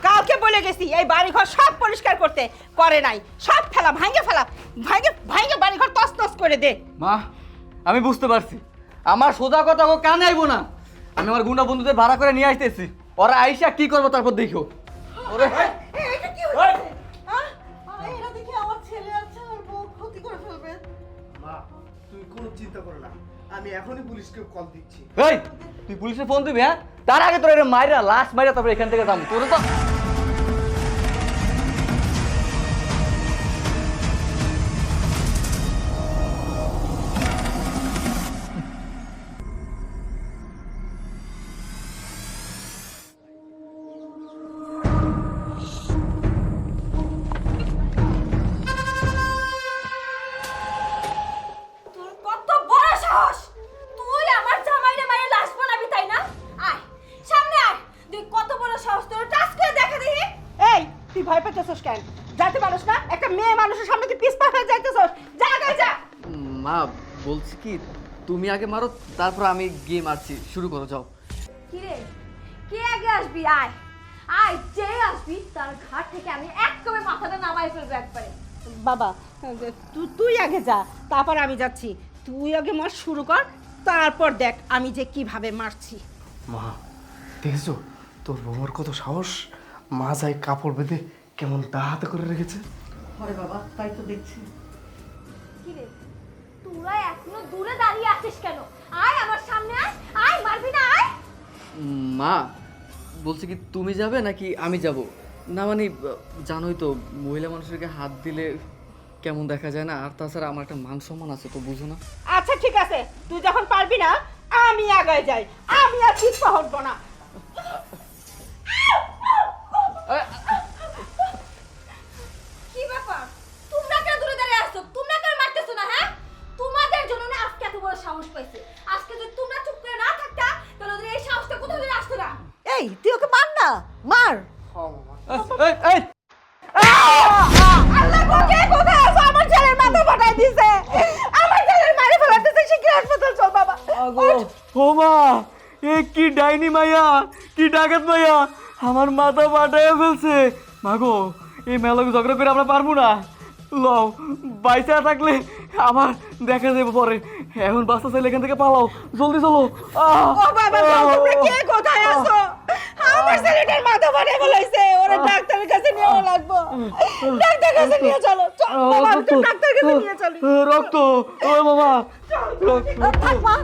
কালকে বলে গেছি এই বাড়িঘর সব পরিষ্কার করতে, করে নাই। সব ফেলা ভাঙে বাড়িঘর তছনছ করে দে। মা আমি বুঝতে পারছি, আমার সোজা কথা ও কানে আইবো না। আমি আমার গুন্ডা বন্ধুদের ভাড়া করে নিয়ে আসতেছি, ওরা আইসা কি করবো তারপর দেখো। ওরে এটা কি হচ্ছে? হ্যাঁ? এরা দেখি আমার ছেলে আছে, ওর বউ ক্ষতি করে ফেলবে। মা তুমি কোনো চিন্তা করো না, আমি এখনই পুলিশকে কল দিচ্ছি। এই তুই পুলিশে ফোন দিবি? হ্যাঁ, তার আগে তোর এটা মাইরা লাশ মাইরা তারপর এখান থেকে যাবো। তোর তো তোর কত বড় সাহস! তুই আমার জামাইরে মাইরে লাশ বানাবি, তাই না? আয় সামনে আয়, তুই কত বড় সাহস! তোর টাচ করে দেখা দেখি। এই তুই ভয় পেতেছস কেন? যাতে পারস না? একটা মেয়ে মানুষের সামনে তুই পিছপা হয়ে যাইতেছস। যা আগে যা। মা বলছি কি, তুমি আগে মারো তারপর আমি গিয়ে মারছি। শুরু করো, যাও। কি রে, কে আগে আসবি? আয় আয়, যে আসবি তার ঘাট থেকে আমি এক কবে মাথাটা নামাই ফেলবো একবারে। বাবা তুই আগে যা, তারপর আমি যাচ্ছি। তুই আগে মার শুরু কর, তারপর দেখ আমি যে কিভাবে মারছি। মা দেখেছো তোর বৌমার কত সাহস, মা যাই কাপড় বেঁধে কেমন হাতে করে রেখেছে। আরে বাবা তাই তো দেখছি। কি রে, তোরা এখনো দূরে দাঁড়িয়ে আছিস কেন? আয় আমার সামনে আয়, আয়, মারবি না? আয়। মা বলছি কি, তুমি যাবে নাকি আমি যাব? না মানে জানোই তো মহিলা মানুষেরকে হাত দিলে কেমন দেখা যায় না, আর তাছাড়া আমার একটা মান সম্মান আছে, তো বুঝো না? আচ্ছা ঠিক আছে, তুই যখন পারবি না আমি আগে যাই, আমি আর পিছপা হটবো না। কি ব্যাপার, তোমরা কেন দূরে দাঁড়িয়ে আসছো? তোমরা কেন মারতেছো না? হ্যাঁ, তোমাদের জন্য না আজকে এত বড় সাহস পাইছে। আজকে যদি তোমরা চুপ করে না থাকতা, তাহলে ওদের এই সাহসটা কোথা থেকে আসতো না? এই তুই ওকে মার না, মার। এই আল্লাহ গো, কে কোথায় আছো? আমার ছেলের মাথা ফাটাই দিছে, আমার ছেলের মারি ফেলাতেছে। শিগগির হাসপাতাল চল বাবা। ও মা, এ কি ডাইনি মাইয়া, কি ডাকাত মাইয়া, আমার মাথা ফাটাইয়া ফেলছে। মাগো, এই মেলাকে ঝগড়া করে আমরা পারবো না। লও, বাইচা থাকলে আমার দেখা যাবে পরে। এখন বাচ্চা চাইলে এখান থেকে পালাও, জলদি চলো। ও বাবা গো, তোমরা কে কোথায় আছো? আমার ছেলেটার মাথা ফাটাই ফেলাইছে, ওরে ডাক্তারের কাছে নিয়ে লাগবো। ডাক্তারের কাছে নিয়ে চলো, চল বাবা, আমি তো ডাক্তারের কাছে নিয়ে চলি। রক্ত, ও বাবা, রক্ত। থাক মা,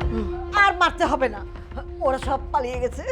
আর মারতে হবে না, ওরা সব পালিয়ে গেছে।